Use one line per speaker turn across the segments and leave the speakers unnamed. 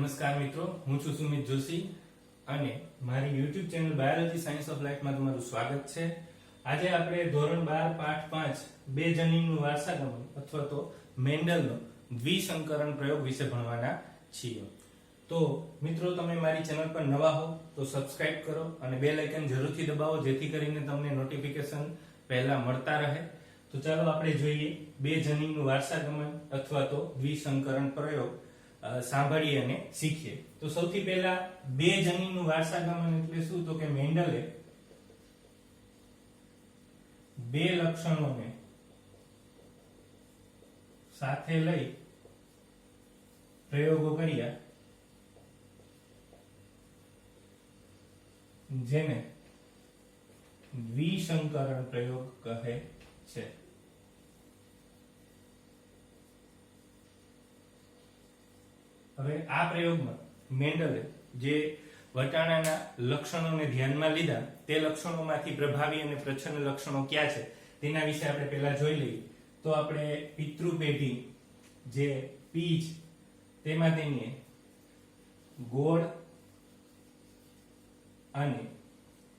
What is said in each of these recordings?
નમસ્કાર મિત્રો, હું છું સુમિત જોશી અને મારી YouTube channel biology science of લાઈફમાં તમારું સ્વાગત છે. આજે આપણે ધોરણ 12 પાઠ 5 બે જનીનનું વારસાગમન અથવા તો મેન્ડલનો દ્વિસંકરણ પ્રયોગ વિશે ભણવાના છીએ. તો મિત્રો, તમે મારી ચેનલ પર નવા હો તો સબસ્ક્રાઇબ કરો અને બેલ આઇકન જરૂરથી દબાવો જેથી કરીને તમને નોટિફિકેશન પહેલા મળતા રહે. તો ચાલો આપણે જોઈએ બે જનીનનું વારસાગમન અથવા તો દ્વિસંકરણ પ્રયોગ સાંભળીએ અને શીખીએ. તો સૌથી પહેલા બે જનીનનું વારસાગમન એટલે શું? તો કે મેન્ડલે બે લક્ષણોને સાથે લઈ પ્રયોગો કર્યા જેને દ્વિસંકરણ પ્રયોગ કહે છે. હવે આ પ્રયોગમાં મેન્ડલે જે વટાણાના લક્ષણોને ધ્યાનમાં લીધા તે લક્ષણોમાંથી પ્રભાવી અને પ્રચ્છન્ન લક્ષણો કયા છે તેના વિશે આપણે પહેલા જોઈ લઈએ. તો આપણે પિતૃ પેઢી જે પી છે તેમાં તેની ગોળ અને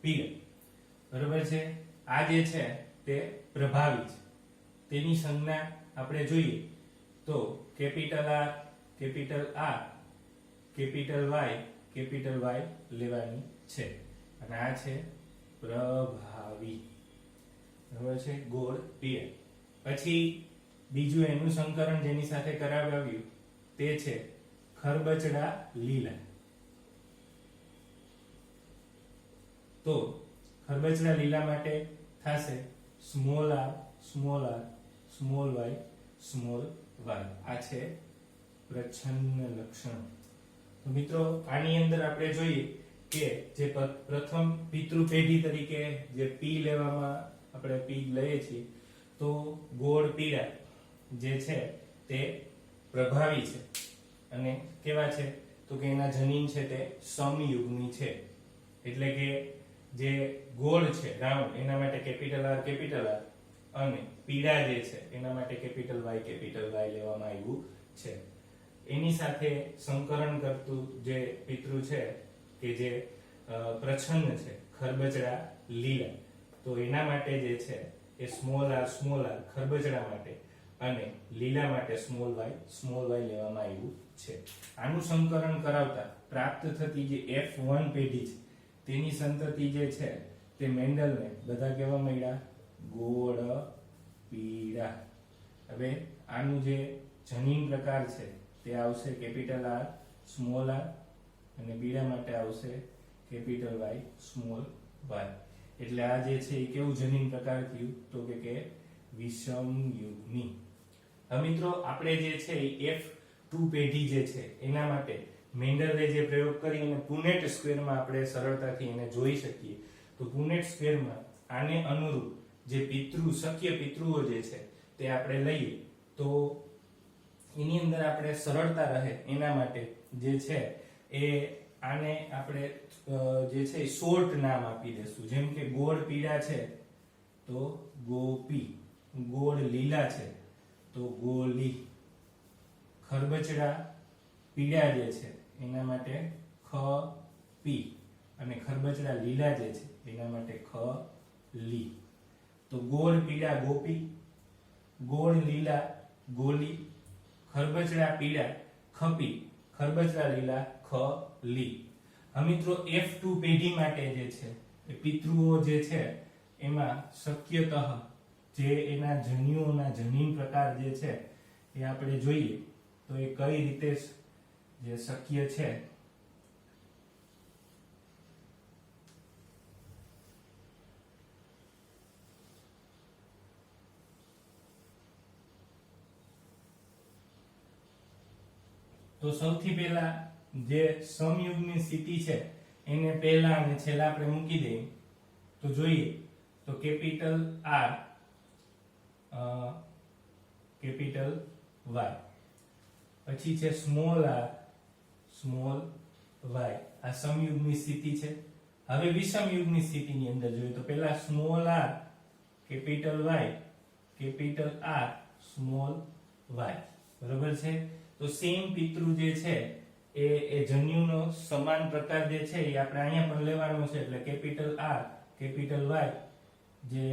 પીળા, બરોબર છે. આ જે છે તે પ્રભાવી છે. તેની સંજ્ઞા આપણે જોઈએ તો capital R, capital R, capital Y લેવાની છે અને આ છે પ્રભાવી, બરાબર છે. ગોળ પીળા. પછી બીજું એનું સંકરણ જેની સાથે કરાવ્યું તે છે ખરબચડા લીલા. તો ખરબચડા લીલા માટે થશે small R, small R, small Y, small Y. આ છે પ્રચ્છન્ન લક્ષણ. તો મિત્રો, આની અંદર આપણે જોઈએ કે જે પ્રથમ પિતૃ પેઢી તરીકે જે પી લેવામાં આપણે પી લઈએ છીએ તો ગોળ પીળા જે છે તે પ્રભાવી છે અને કેવા છે તો કે એના જનીન છે તે સમયુગ્મી છે. એટલે કે જે ગોળ છે રાઉન્ડ એના માટે કેપિટલ આર અને પીળા જે છે એના માટે કેપિટલ વાય લેવામાં આવ્યું છે. એની સાથે સંકરણ કરતું જે પિતૃ છે કે જે પ્રચ્છન્ન છે ખરબચડા લીલા, તો એના માટે જે છે એ સ્મોલ આર ખરબચડા માટે અને લીલા માટે સ્મોલ વાય લેવામાં આવ્યું છે. આનું સંકરણ કરાવતા પ્રાપ્ત થતી જે F1 પેઢી છે તેની સંતતિ જે છે તે મેન્ડલને બધા કેવા મળ્યા? ગોળ પીળા. હવે આનું જે જનીન પ્રકાર છે તે આવશે કેપિટલ આર, સ્મોલ આર અને બીડા માટે આવશે કેપિટલ વાય, સ્મોલ વાય. એટલે આ જે છે એ કેવું જનીન પ્રકાર થયું? તો કે વિષમયુગ્મી. હવે મિત્રો, આપણે જે છે એ F2 પેઢી જે છે એના માટે મેન્ડલે જે પ્રયોગ કરી અને પુનેટ સ્ક્વેરમાં આપણે સરળતાથી એને જોઈ શકીએ. તો પુનેટ સ્ક્વેરમાં આને અનુરૂપ જે શક્ય પિતૃઓ જે છે તે આપણે લઈએ તો એની અંદર આપણે સરળતા રહે એના માટે જે છે એ આને આપણે જે છે શોર્ટ નામ આપી દેશું. જેમ કે ગોળ પીળા છે તો ગોપી, ગોળ લીલા છે તો ગોલી, ખરબચડા પીળા જે છે એના માટે ખપી અને ખરબચડા લીલા જે છે એના માટે ખલી. તો ગોળ પીળા ગોપી, ગોળ લીલા ગોલી, ખરબચડા પીળા ખપી, ખરબચડા લીલા ખલી. હવે મિત્રો, F2 પેઢી માટે જે છે એ પિતૃઓ જે છે એમાં શક્યતઃ જે એના જન્યુઓના જનીન પ્રકાર જે છે એ આપણે જોઈએ તો એ કઈ રીતે જે શક્ય છે. તો સૌથી પહેલા જે સમયુગની સ્થિતિ છે એને પહેલા અને છેલ્લા આપણે મૂકી દઈએ તો જોઈએ તો કેપિટલ આર, કેપિટલ વાય, પછી છે સ્મોલ આર, સ્મોલ વાય. આ સમયુગની સ્થિતિ છે. હવે વિષમયુગની સ્થિતિની અંદર જોઈએ તો પહેલા small R, capital Y, capital R, small Y, બરોબર છે. તો સેમ પિતૃ જે છે એ જન્યુનો સમાન પ્રકાર જે છે એ આપણે અહીંયા પણ લેવાનો છે એટલે કેપિટલ R કેપિટલ Y જે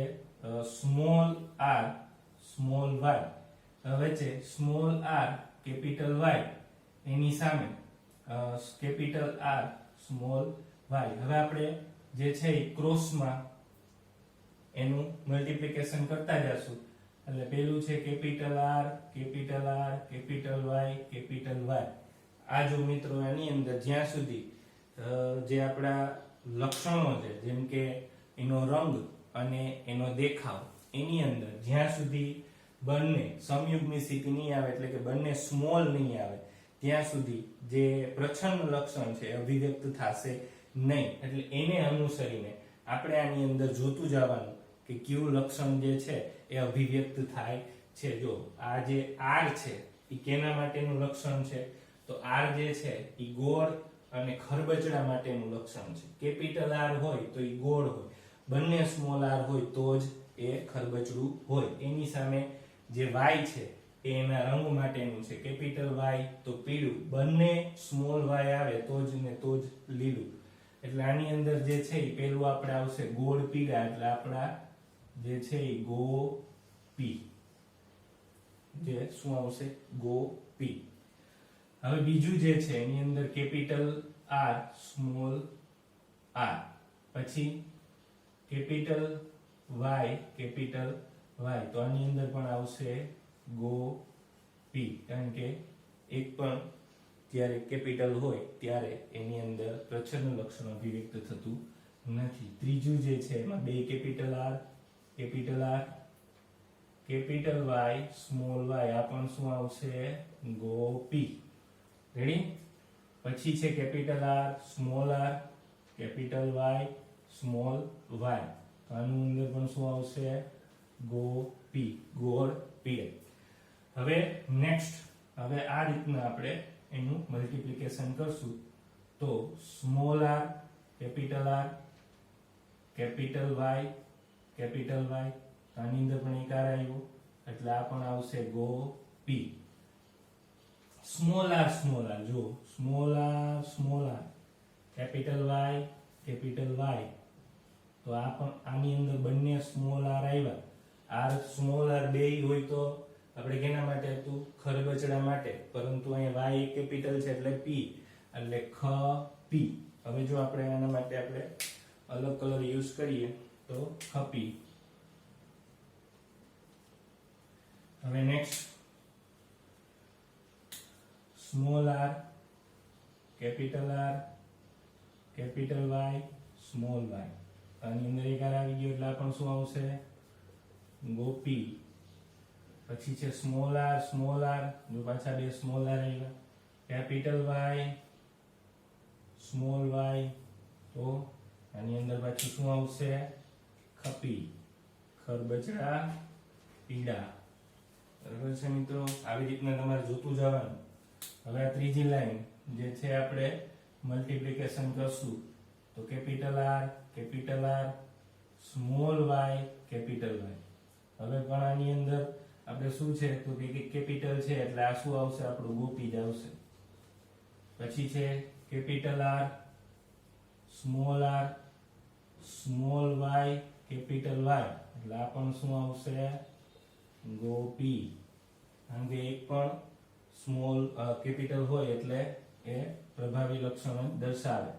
સ્મોલ r સ્મોલ y વચ્ચે સ્મોલ r કેપિટલ Y એની સામે કેપિટલ R સ્મોલ y. હવે આપણે જે છે એ ક્રોસમાં એનું મલ્ટીપ્લિકેશન કરતા જશું એટલે પેલું છે capital R capital R capital Y capital Y. આ જો મિત્રો આની અંદર જ્યાં સુધી જે આપણા લક્ષણો છે જેમ કે એનો રંગ અને એનો દેખાવ એની અંદર જ્યાં સુધી બંને સમયુગ્મી સ્થિતિ નહીં આવે એટલે કે બંને સ્મોલ નહીં આવે ત્યાં સુધી જે પ્રચ્છન્ન લક્ષણ છે અભિવ્યક્ત થશે નહીં. એટલે એને અનુસરીને આપણે આની અંદર જોતું જવાનું કે કયું લક્ષણ જે છે એ અભિવ્યક્ત થાય છે. જો આ જે R છે એ કેના માટેનું લક્ષણ છે તો R જે છે એ ગોળ અને ખરબચડા માટેનું લક્ષણ છે. કેપિટલ R હોય તો એ ગોળ હોય, બંને સ્મોલ r હોય તો જ એ ખરબચડું હોય. એની સામે જે y છે એ એના રંગ માટેનું છે. કેપિટલ Y તો પીળું, બંને સ્મોલ y આવે તો જ ને તો જ લીલું. એટલે આની અંદર જે છે એ પેલું આપણે આવશે ગોળ પીળા એટલે આપણા જે છે એ ગોપી જે શું આવશે ગોપી. હવે બીજું જે છે એની અંદર કેપિટલ R સ્મોલ r પછી કેપિટલ Y કેપિટલ Y તો આની અંદર પણ આવશે ગોપી કારણ કે એક પણ ત્યારે કેપિટલ હોય ત્યારે એની અંદર પ્રચ્છન્ન લક્ષણ અભિવ્યક્ત થતું નથી. ત્રીજું જે છે એમાં બે capital R capital Y small y આ પણ શું આવશે ગોપી. રેડી? પછી છે capital R small r capital Y small y તો આનું અંદર પણ શું આવશે ગોપી ગોળ પીળે. હવે નેક્સ્ટ હવે આ રીતના આપણે એનું મલ્ટીપ્લિકેશન કરશું તો small r capital Y capital Y આની અંદર પણ એક r આવ્યો એટલે આ પણ આવશે ગોપી. સ્મોલ r જો small r capital Y capital Y તો આ પણ આની અંદર બંને સ્મોલ r આવ્યા. r સ્મોલ r બે હોય તો આપણે કેના માટે હતું ખરબચડા માટે, પરંતુ અહીંયા y કેપિટલ છે એટલે p એટલે ખ પી. હવે જો આપણે આના માટે આપણે અલગ કલર યુઝ કરીએ તો ખપી. હવે next small r capital Y small y આની અંદર એક r આવી ગયો એટલે આ પણ શું આવશે ગોપી. પછી છે સ્મોલ r જો પાછા બે સ્મોલ r આવ્યા કેપિટલ Y સ્મોલ y તો આની અંદર પાછું શું આવશે ખપી ખરબચડા પીળા. બરાબર છે મિત્રો? આવી રીતના તમારે જોતું જવાનું. હવે આ ત્રીજી લાઈન જે છે આપણે મલ્ટીપ્લિકેશન કરશું તો capital R small y capital Y. હવે પણ આની અંદર આપણે શું છે તો કે કેપિટલ છે એટલે આ શું આવશે આપણું ગોપી જ આવશે. પછી છે capital R small y capital Y એટલે આ પણ શું આવશે ગોપી. કારણ કે એક પણ સ્મોલ કેપિટલ હોય એટલે એ પ્રભાવી લક્ષણ દર્શાવે.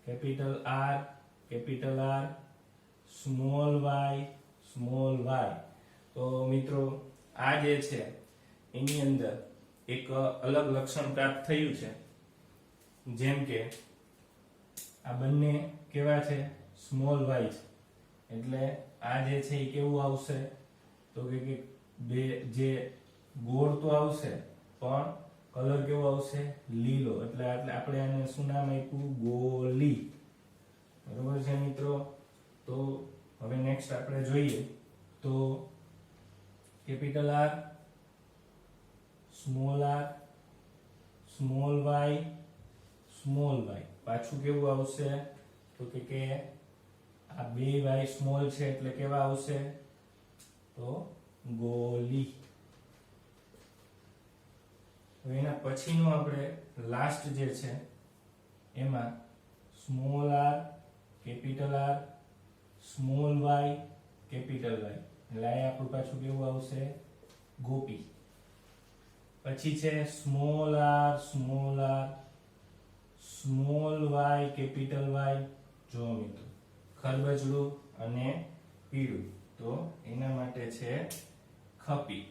કેપિટલ R સ્મોલ y તો મિત્રો આ જે છે એની અંદર એક અલગ લક્ષણ પ્રાપ્ત થયું છે. જેમ કે આ બંને કેવા છે સ્મોલ y છે એટલે આ જે છે એ કેવું આવશે તો કે બે જે ગોળ તો આવશે પણ કલર કેવો આવશે લીલો એટલે આપણે આને શું નામ આપ્યું ગોલી. બરોબર છે મિત્રો? તો હવે નેક્સ્ટ આપણે જોઈએ તો કેપિટલ R સ્મોલ y પાછું કેવું આવશે તો કે આ બે y સ્મોલ છે એટલે કેવા આવશે તો ગોલી. હવે એના પછીનું આપણે લાસ્ટ જે છે એમાં small R capital R small Y capital Y એટલે આ આપણું પાછું કેવું આવશે ગોપી. પછી છે small R small Y capital Y. જો મિત્રો ખરબચડું અને પીળું તો એના માટે છે ખપી.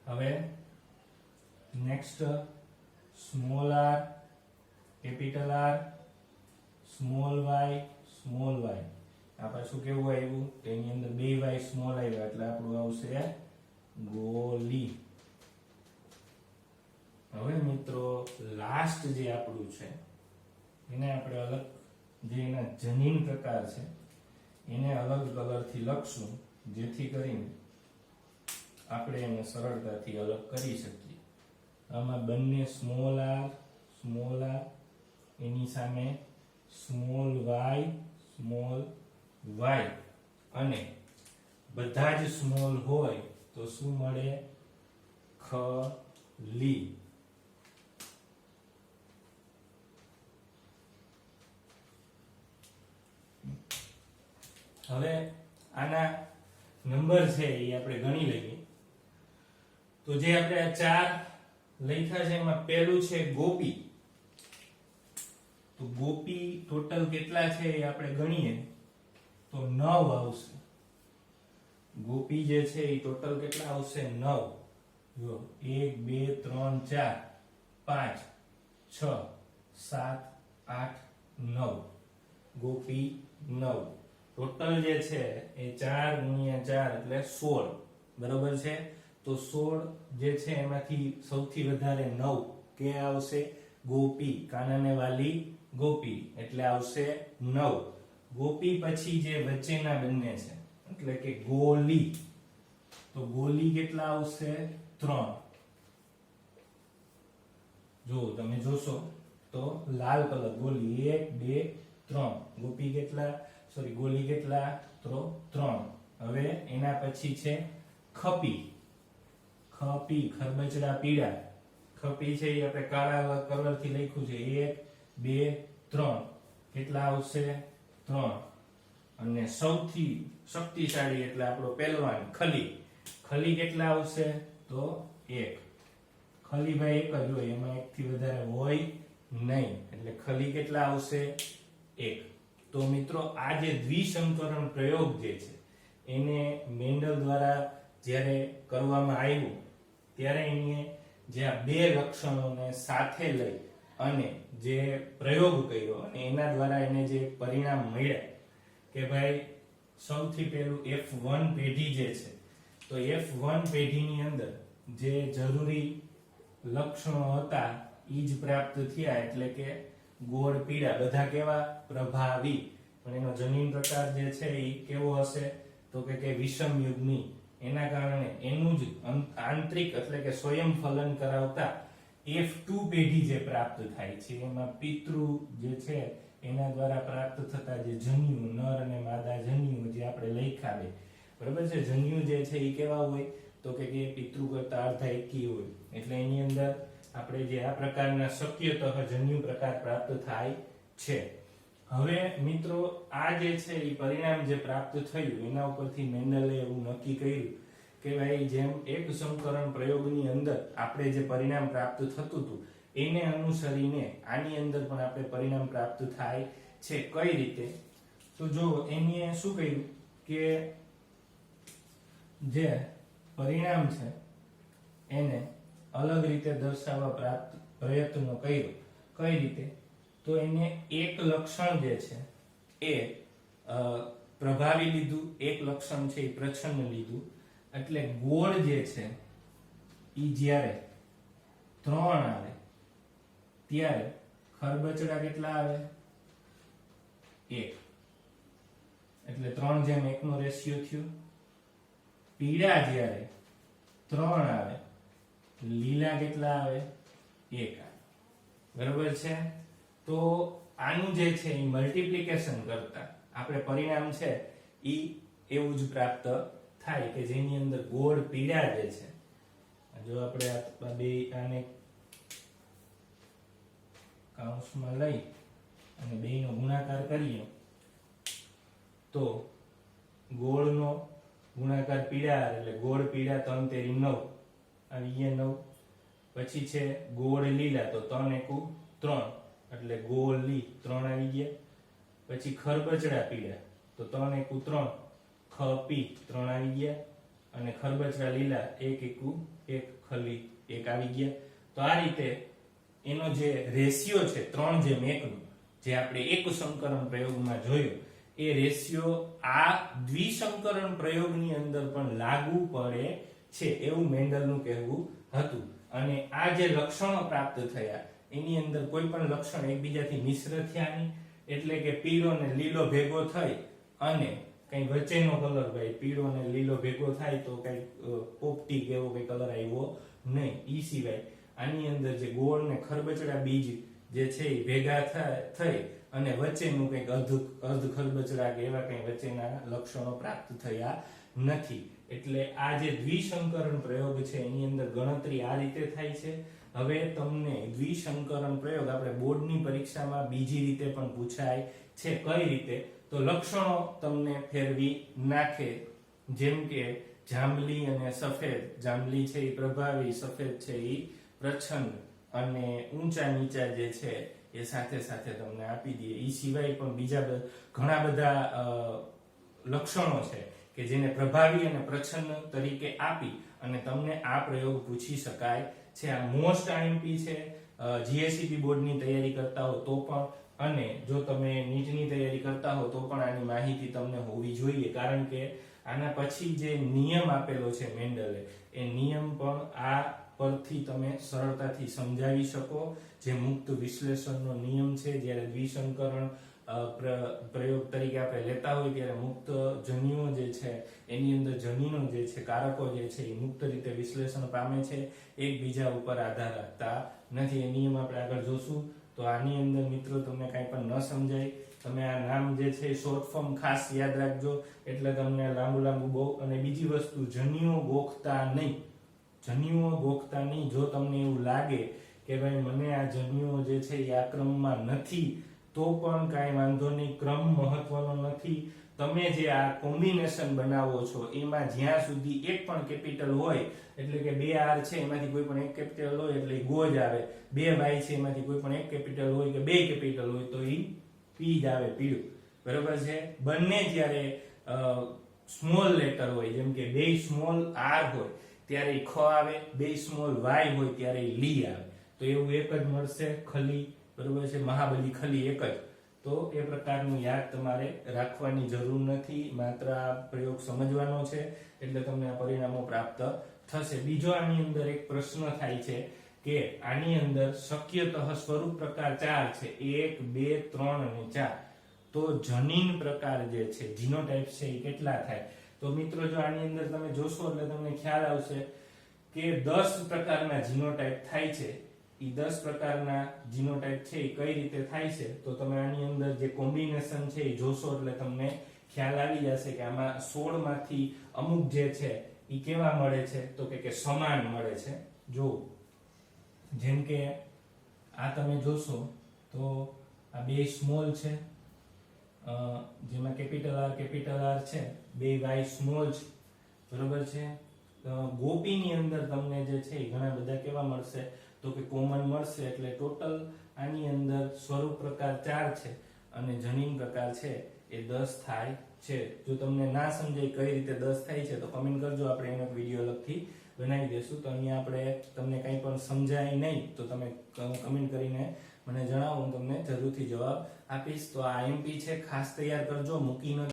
હવે next small R capital R small Y આ પાછું કેવું આવ્યું તેની અંદર બે વાય સ્મોલ આવ્યા એટલે આપણું આવશે ગોલી. હવે મિત્રો લાસ્ટ જે આપણું છે એને આપણે અલગ જે એના જનીન પ્રકાર છે એને અલગ કલરથી લખશું જેથી કરીને આપણે એને સરળતાથી અલગ કરી શકીએ. આમાં બંને સ્મોલ આર એની સામે સ્મોલ વાય અને બધા જ સ્મોલ હોય તો શું મળે ખલી. હવે આના નંબર છે એ આપણે ગણી લઈએ. તો જે આપણે આ ચાર લખ્યા છે એમાં પહેલું છે ગોપી. તો ગોપી ટોટલ કેટલા છે એ આપણે ગણીએ તો 9 આવશે. ગોપી જે છે એ ટોટલ કેટલા આવશે 9. જો 1 2 3 4 5 6 7 8 9 ગોપી 9. ટોટલ જે છે એ 4 × 4 એટલે 16 બરોબર છે. તો 16 જે છે એમાંથી સૌથી વધારે 9 કે આવશે ગોપી કાનાને વાલી ગોપી એટલે આવશે 9. ગોપી પછી જે વચ્ચેના બંને છે એટલે કે ગોલી તો ગોલી કેટલા આવશે 3. જો તમે જોશો તો લાલ કલર ગોલી 1 2 3 ગોપી કેટલા ગોલી કેટલા તો 3. હવે એના પછી છે ખપી ખરબચડા પીળા. ખપી છે એ આપણે કાળા કલર થી લખ્યું છે 1 2 3 કેટલા આવશે 3. અને સૌથી શક્તિશાળી એટલે આપણો પહેલવાન ખલી કેટલા આવશે તો 1. ખલી ભાઈ એક જ હોય એમાં એક થી વધારે હોય નહીં એટલે ખલી કેટલા આવશે 1. તો મિત્રો આ જે દ્વિસંકરણ પ્રયોગ જે છે એને મેન્ડલ દ્વારા જ્યારે કરવામાં આવ્યું ત્યારે એને જે આ બે લક્ષણોને સાથે લઈ અને જે પ્રયોગ કર્યો અને એના દ્વારા એને જે પરિણામ મળ્યા કે ભાઈ સૌથી પહેલું F1 પેઢી જે છે તો F1 પેઢીની અંદર જે જરૂરી લક્ષણો હતા ઈ જ પ્રાપ્ત થયા એટલે કે ગોળ પીળા બધા કેવા પ્રભાવી. પણ એનો જનીન પ્રકાર જે છે એ કેવો હશે તો કે વિષમ યુગ્મી. એના કારણે એનું જ આંતરિક એટલે કે સ્વયં ફલન કરાવતા F2 પેઢી જે પ્રાપ્ત થાય છે એમાં પિતૃ જે છે એના દ્વારા પ્રાપ્ત થતા જે જન્યુ નર અને માદા જન્યુ જે આપણે લખ્યા છે બરાબર છે. જન્યુ જે છે એ કેવા હોય તો કે પિતૃ કરતા અર્ધા એકી હોય એટલે એની અંદર આપણે જે આ પ્રકારના શક્યતઃ જન્યુ પ્રકાર પ્રાપ્ત થાય છે. હવે મિત્રો આ જે છે એ પરિણામ જે પ્રાપ્ત થયું એના ઉપરથી મેન્ડલે એવું નક્કી કર્યું કે ભાઈ જેમ એક સંકરણ પ્રયોગની અંદર આપણે જે પરિણામ પ્રાપ્ત થતું હતું એને અનુસરીને આની અંદર પણ આપણે પરિણામ પ્રાપ્ત થાય છે. કઈ રીતે તો જો એને શું કહ્યું કે જે પરિણામ છે એને અલગ રીતે દર્શાવવા પ્રયત્નો કર્યો. કઈ રીતે તો એને એક લક્ષણ જે છે એ પ્રભાવી લીધું, એક લક્ષણ છે એ પ્રચ્છન્ન લીધું એટલે ગોળ જે છે ઈ જ્યારે 3 આવે ત્યારે ખરબચડા કેટલા આવે 1 એટલે 3:1 નો રેશિયો થયો. પીળા જ્યારે 3 આવે લીલા કેટલા આવે 1 આવે બરાબર છે. તો આનું જે છે એ મલ્ટીપ્લિકેશન કરતા આપણે પરિણામ છે ઈ એવું જ પ્રાપ્ત થાય કે જેની અંદર ગોળ પીળા જે છે જો આપણે આ બે આને કૌંસમાં લઈ અને બેયનો ગુણાકાર કરીએ તો ગોળનો ગુણાકાર પીળા એટલે ગોળ પીળા 3 તેરી 9 આવી ગયા 9. પછી છે ગોળ લીલા તો 3 એકુ 3 એટલે ગોળ લી 3 આવી ગયા. પછી ખરબચડા પીળા તો 3 એકુ 3 ખ પી 3 આવી ગયા. અને ખરબચડા લીલા 1 એકુ 1 ખલી 1 આવી ગયા. તો આ રીતે એનો જે રેશિયો છે 3:1 નો જે આપણે એક સંકરણ પ્રયોગમાં જોયો એ રેશિયો આ દ્વિસંકરણ પ્રયોગની અંદર પણ લાગુ પડે છે એવું મેન્ડલનું કહેવું હતું. અને આ જે લક્ષણો પ્રાપ્ત થયા એની અંદર કોઈ પણ લક્ષણ એકબીજાથી મિશ્ર થયા નહીં, એટલે કે પીળો ને લીલો ભેગો થઈ અને કઈ વચ્ચેનો કલર ભાઈ પીળો ને લીલો ભેગો થાય તો કઈ પોપટી કે એવો કઈ કલર આવ્યો નહીં. ઈ સિવાય આની અંદર જે ગોળ ને ખરબચડા બીજ જે છે એ ભેગા થઈ અને વચ્ચેનું કંઈક અર્ધ ખરબચડા કે એવા કંઈ વચ્ચેના લક્ષણો પ્રાપ્ત થયા નથી. એટલે આ જે દ્વિસંકરણ પ્રયોગ છે એની અંદર ગણતરી આ રીતે થાય છે. હવે તમને દ્વિસંકરણ પ્રયોગ આપણે બોર્ડની પરીક્ષામાં બીજી રીતે પણ પૂછાય છે. કઈ રીતે? તો લક્ષણો તમને ફેરવી નાખે. જેમ કે જાંબલી અને સફેદ, જાંબલી છે એ પ્રભાવી, સફેદ છે એ પ્રચ્છન્ન અને ઊંચા નીચા જે છે એ સાથે સાથે તમને આપી દે. એ સિવાય પણ બીજા ઘણા બધા લક્ષણો છે કે જેને પ્રભાવી અને પ્રચ્છન્ન તરીકે આપી અને તમને આ પ્રયોગ પૂછી શકાય છે. આ મોસ્ટ આઈએમપી છે. જીએસસીબી બોર્ડની તૈયારી કરતા હો તો પણ, અને જો તમે નીટની તૈયારી કરતા હો તો પણ આની માહિતી તમને હોવી જોઈએ. કારણ કે આના પછી જે નિયમ આપેલો છે મેન્ડલે, એ નિયમ પણ આ પરથી તમે સરળતાથી સમજાવી શકો. જે મુક્ત વિશ્લેષણનો નિયમ છે, જ્યારે દ્વિસંકરણ પ્રયોગ તરીકે આપણે લેતા હોય ત્યારે મુક્ત જન્યુઓ જે છે એની અંદર જનીનો જે છે, કારકો જે છે એ મુક્ત રીતે વિશ્લેષણ પામે છે, એકબીજા ઉપર આધાર રાખતા નથી. એ નિયમ આપણે આગળ જોશું. તો આની અંદર મિત્રો તમને કાંઈ પણ ન સમજાય, તમે આ નામ જે છે શોર્ટ ફોર્મ ખાસ યાદ રાખજો, એટલે તમને લાંબુ બહુ. અને બીજી વસ્તુ, જન્યુઓ ગોખતા નહીં, જન્યુઓ ગોખતા નહીં. જો તમને એવું લાગે કે ભાઈ મને આ જન્યુઓ જે છે એ આ ક્રમમાં નથી તો પણ કાંઈ વાંધો નહીં, ક્રમ મહત્વનો નથી. તમે જે આ કોમ્બિનેશન બનાવો છો એમાં જ્યાં સુધી એક પણ કેપિટલ હોય, એટલે કે 2 આર છે એમાંથી કોઈ પણ એક કેપિટલ હોય એટલે ગો જ આવે, 2 વાય છે એમાંથી કોઈ પણ એક કેપિટલ હોય કે 2 કેપિટલ હોય તો એ પી જ આવે, પીળું. બરોબર છે. બંને જ્યારે સ્મોલ લેટર હોય, જેમ કે 2 સ્મોલ આર હોય ત્યારે ખ આવે, 2 સ્મોલ વાય હોય ત્યારે લી આવે, તો એવું એક જ મળશે, ખલી. બરોબર છે. મહાબલી ખલી એક જ. તો એ પ્રકારનું યાદ તમારે રાખવાની જરૂર નથી, માત્ર આ પ્રયોગ સમજવાનો છે એટલે તમને આ પરિણામો પ્રાપ્ત થશે. બીજો આની અંદર એક પ્રશ્ન થાય છે કે આની અંદર શક્યતઃ સ્વરૂપ પ્રકાર 4 છે, 1 2 3 અને 4. તો જનીન પ્રકાર જે છે, જીનોટાઇપ છે એ કેટલા થાય? તો મિત્રો જો આની અંદર તમે જોશો એટલે તમને ખ્યાલ આવશે કે 10 પ્રકારના જીનોટાઇપ થાય છે. એ 10 પ્રકારના જીનોટાઇપ છે એ કઈ રીતે થાય છે? તો તમે આની અંદર જે કોમ્બિનેશન છે એ જોશો એટલે તમને ખ્યાલ આવી જશે કે આમાં 16 માંથી અમુક જે છે એ કેવા મળે છે? તો કે સમાન મળે છે. જો જેમ કે આ તમે જોશો તો આ 2 સ્મોલ છે, જેમાં કેપિટલ આર છે, 2 વાય સ્મોલ છે. બરોબર છે. ગોપીની અંદર તમને જે છે એ ઘણા બધા કેવા મળશે? તો કે કોમન મળશે. એટલે ટોટલ આની અંદર સ્વરૂપ પ્રકાર 4 છે અને જનીન પ્રકાર છે એ 10 થાય છે. જો તમને ના સમજાય કઈ રીતે 10 થાય છે તો કમેન્ટ કરજો, આપણે એનો વિડીયો અલગથી બનાવી દેશું. તો અહીંયા આપણે તમને કંઈ પણ સમજાય નહીં તો તમે કમેન્ટ કરીને મને જણાવો, હું તમને જરૂરથી જવાબ આપીશ. તો આ આઈએમપી છે, ખાસ તૈયાર કરજો, મૂકી ન